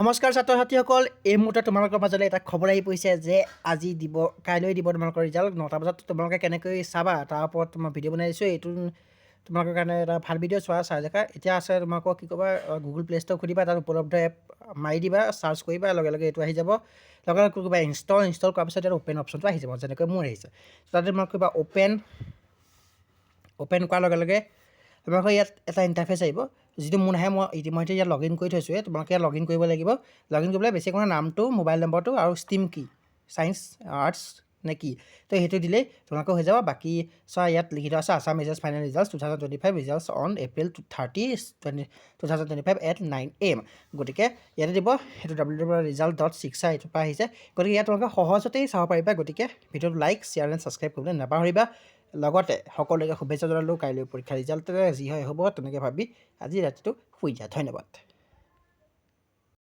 নমস্কাৰ ছাত্ৰ ছাত্ৰীসকল, এই মুহূৰ্তত তোমালোকৰ মাজলৈ এটা খবৰ আহি পৰিছে যে আজি দিব কাইলৈ দিব তোমালোকৰ ৰিজাল্ট 9টা বজাত। তোমালোকে কেনেকৈ চাবা তাৰ ওপৰত মই ভিডিঅ' বনাই দিছোঁ। এইটো তোমালোকৰ কাৰণে এটা ভাল ভিডিঅ' চোৱা চাই দেখা। এতিয়া আছে তোমালোকক কি ক'বা, গুগল প্লে' ষ্ট'ৰ খুলিবা, তাত উপলব্ধ এপ মাৰি দিবা, চাৰ্চ কৰিবা, লগে লগে এইটো আহি যাব। লগে লগে কৰিবা ইনষ্টল কৰাৰ পিছত ইয়াত অ'পেন অপশ্যনটো আহি যাব, যেনেকৈ মোৰ আহিছে। তাতে তোমালোকে কৰিবা অ'পেন কৰাৰ লগে লগে তোমালোকৰ ইয়াত এটা ইণ্টাৰফেচ আহিব, যিটো মোৰ নাহে। মই ইতিমধ্যে ইয়াত লগ ইন কৰি থৈছোঁৱে। তোমালোকে ইয়াত লগ ইন কৰিব লাগিব। লগ ইন কৰিবলৈ বেছি কোনো নামটো, মোবাইল নম্বৰটো আৰু ষ্ট্ৰীম কি, ছায়েন্স আৰ্টছ নে কি, তো সেইটো দিলেই তোমালোকৰ হৈ যাব। বাকী চোৱা, ইয়াত লিখি থোৱা আছে Assam majors final result 2025 results on April 30, 2025 at 9 AM। গতিকে ইয়াতে দিব, সেইটো www.result.shiksha এইটোৰ পৰা আহিছে। গতিকে ইয়াত তোমালোকে সহজতেই চাব পাৰিবা। গতিকে ভিডিঅ'টো লাইক, শ্বেয়াৰ এণ্ড ছাবস্ক্ৰাইব কৰিবলৈ নাপাহৰিবা। লগতে সকলোকে শুভেচ্ছা জনালোঁ কাইলৈ পৰীক্ষাৰ ৰিজাল্টে যি হয় হ'ব, তেনেকৈ ভাবি আজি ৰাতিটো শুই দিয়া। ধন্যবাদ।